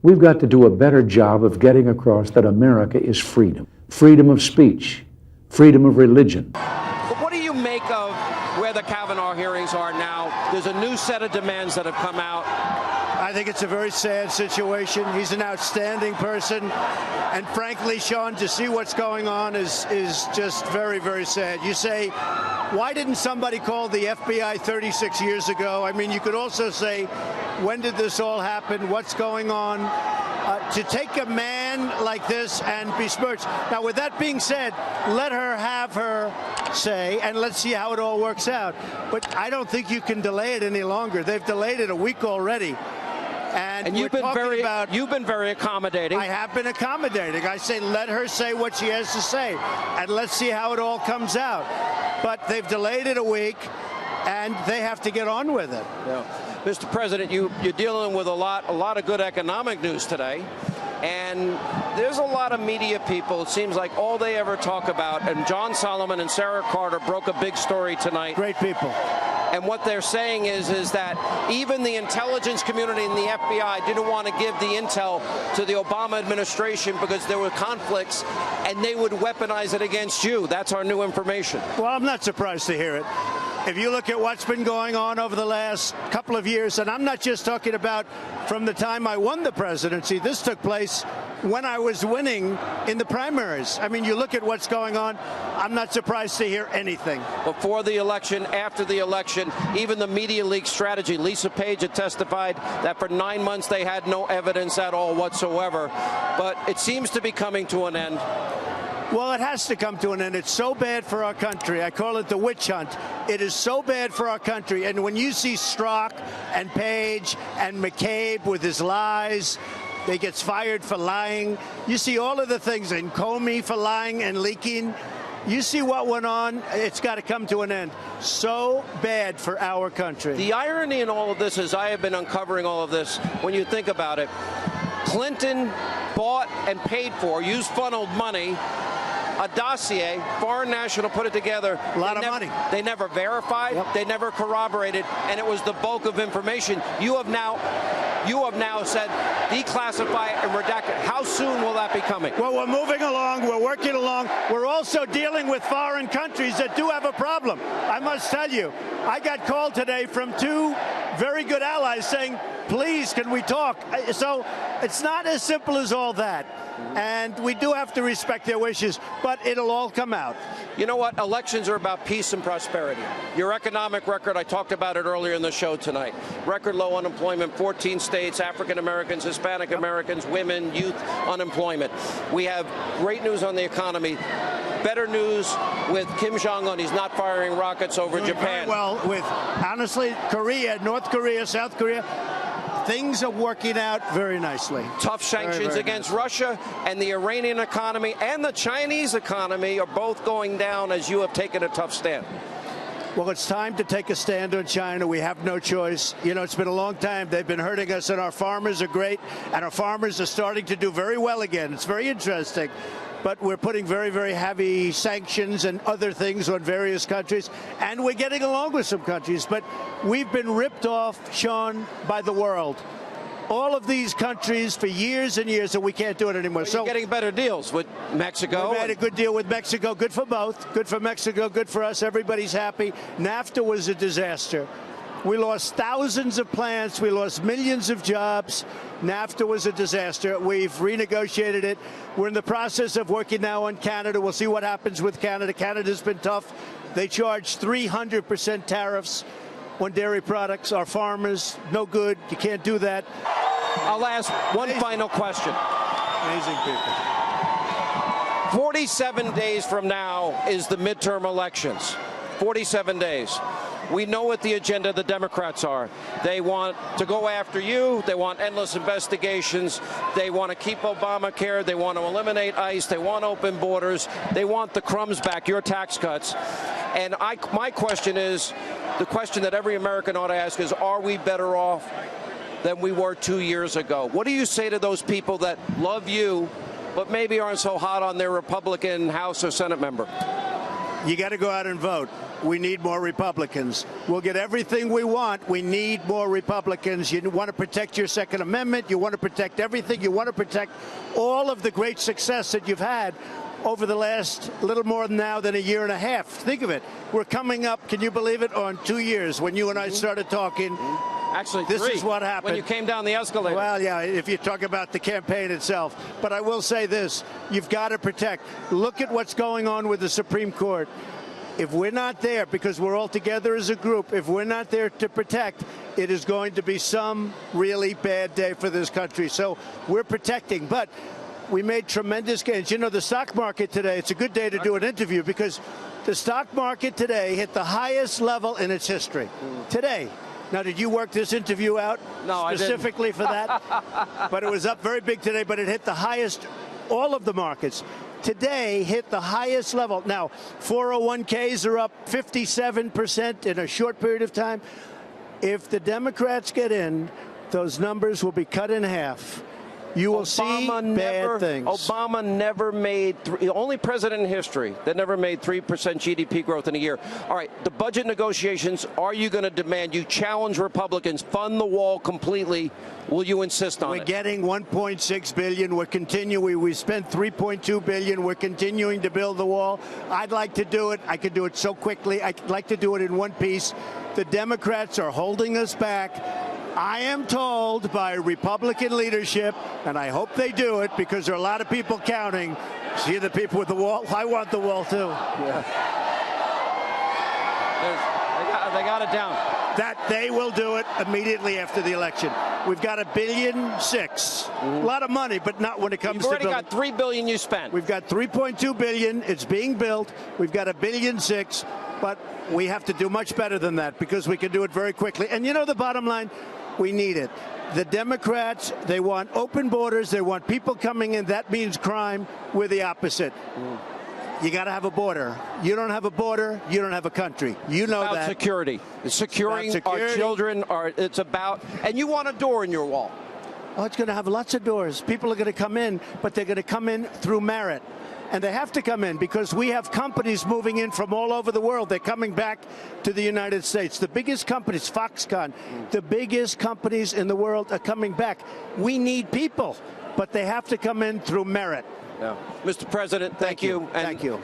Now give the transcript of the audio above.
We've got to do a better job of getting across that America is freedom. Freedom of speech, freedom of religion. But what do you make of where the Kavanaugh hearings are now? There's a new set of demands that have come out. I think it's a very sad situation. He's an outstanding person. And frankly, Sean, to see what's going on is just very, very sad. You say, why didn't somebody call the FBI 36 years ago? I mean, you could also say, when did this all happen? What's going on? To take a man like this and besmirch. Now, with that being said, let her have her say, and let's see how it all works out. But I don't think you can delay it any longer. They've delayed it a week already. And you've been very accommodating. I have been accommodating. I say, let her say what she has to say, and let's see how it all comes out. But they've delayed it a week, and they have to get on with it. Yeah. Mr. President, you're dealing with a lot of good economic news today. And there's a lot of media people, it seems like all they ever talk about, and John Solomon and Sarah Carter broke a big story tonight. Great people. And what they're saying is that even the intelligence community and the FBI didn't want to give the intel to the Obama administration because there were conflicts, and they would weaponize it against you. That's our new information. Well, I'm not surprised to hear it. If you look at what's been going on over the last couple of years, and I'm not just talking about from the time I won the presidency, this took place when I was winning in the primaries. I mean, you look at what's going on, I'm not surprised to hear anything. Before the election, after the election, even the media leak strategy, Lisa Page had testified that for 9 months they had no evidence at all whatsoever. But it seems to be coming to an end. Well, it has to come to an end. It's so bad for our country. I call it the witch hunt. It is so bad for our country. And when you see Strzok and Page and McCabe with his lies, they gets fired for lying. You see all of the things, and Comey for lying and leaking. You see what went on. It's got to come to an end. So bad for our country. The irony in all of this is I have been uncovering all of this. When you think about it, Clinton bought and paid for, used funneled money, a dossier, Foreign National put it together. A lot of money. They never verified, they never corroborated, and it was the bulk of information. You have now said declassify and redact it. How soon will that be coming? Well, we're moving along. We're working along. We're also dealing with foreign countries that do have a problem. I must tell you, I got called today from two very good allies saying, please, can we talk? So it's not as simple as all that. And we do have to respect their wishes, but it'll all come out. You know what? Elections are about peace and prosperity. Your economic record, I talked about it earlier in the show tonight. Record low unemployment, 14 states, African Americans, Hispanic Americans, women, youth unemployment. We have great news on the economy. Better news with Kim Jong-un. He's not firing rockets over Japan. Well, with, honestly, Korea, North Korea, South Korea, things are working out very nicely. Tough sanctions against Russia, and the Iranian economy and the Chinese economy are both going down as you have taken a tough stand. Well, it's time to take a stand on China. We have no choice. You know, it's been a long time. They've been hurting us, and our farmers are great, and our farmers are starting to do very well again. It's very interesting. But we're putting very, very heavy sanctions and other things on various countries, and we're getting along with some countries. But we've been ripped off, Sean, by the world. All of these countries for years and years, and we can't do it anymore. So you're getting better deals with Mexico. We had a good deal with Mexico. Good for both. Good for Mexico. Good for us. Everybody's happy. NAFTA was a disaster. We lost thousands of plants. We lost millions of jobs. NAFTA was a disaster. We've renegotiated it. We're in the process of working now on Canada. We'll see what happens with Canada. Canada's been tough. They charge 300% tariffs on dairy products. Our farmers, no good. You can't do that. I'll ask one final question. Amazing people. 47 days from now is the midterm elections. 47 days. We know what the agenda of the Democrats are. They want to go after you. They want endless investigations. They want to keep Obamacare. They want to eliminate ICE. They want open borders. They want the crumbs back, your tax cuts. And my question is, the question that every American ought to ask is, are we better off than we were 2 years ago? What do you say to those people that love you, but maybe aren't so hot on their Republican House or Senate member? You got to go out and vote. We need more Republicans. We'll get everything we want. We need more Republicans. You want to protect your Second Amendment. You want to protect everything. You want to protect all of the great success that you've had over the last little more now than a year and a half. Think of it. We're coming up, can you believe it, on 2 years when you and I started talking. Actually, this 3, is what happened when you came down the escalator. Well, yeah, if you talk about the campaign itself. But I will say this, you've got to protect. Look at what's going on with the Supreme Court. If we're not there, because we're all together as a group, if we're not there to protect, it is going to be some really bad day for this country. So we're protecting. But we made tremendous gains. You know, the stock market today, it's a good day to do an interview because the stock market today hit the highest level in its history. Today. Now, did you work this interview out specifically for that? But it was up very big today, but it hit the highest, all of the markets. Today hit the highest level. Now, 401ks are up 57% in a short period of time. If the Democrats get in, those numbers will be cut in half. You will see bad things. Obama never made, the only president in history that never made 3% GDP growth in a year. All right, the budget negotiations, are you going to demand, you challenge Republicans, fund the wall completely? Will you insist on it? We're getting $1.6 billion. We're continuing. We spent $3.2 billion. We're continuing to build the wall. I'd like to do it. I could do it so quickly. I'd like to do it in one piece. The Democrats are holding us back. I am told by Republican leadership, and I hope they do it because there are a lot of people counting. See the people with the wall? I want the wall, too. Yeah. They got it down. That they will do it immediately after the election. We've got $1.6 billion. A lot of money, but not when it comes to building. You've already got $3 billion you spent. We've got $3.2 billion. It's being built. We've got $1.6 billion, but we have to do much better than that because we can do it very quickly. And you know the bottom line? We need it. The Democrats, they want open borders. They want people coming in. That means crime. We're the opposite. You got to have a border. You don't have a border, you don't have a country. You know about that. Security. Securing our children. It's about, and you want a door in your wall. Oh, it's going to have lots of doors. People are going to come in, but they're going to come in through merit. And they have to come in because we have companies moving in from all over the world. They're coming back to the United States. The biggest companies, Foxconn, the biggest companies in the world are coming back. We need people, but they have to come in through merit. Yeah. Mr. President, thank you. Thank you.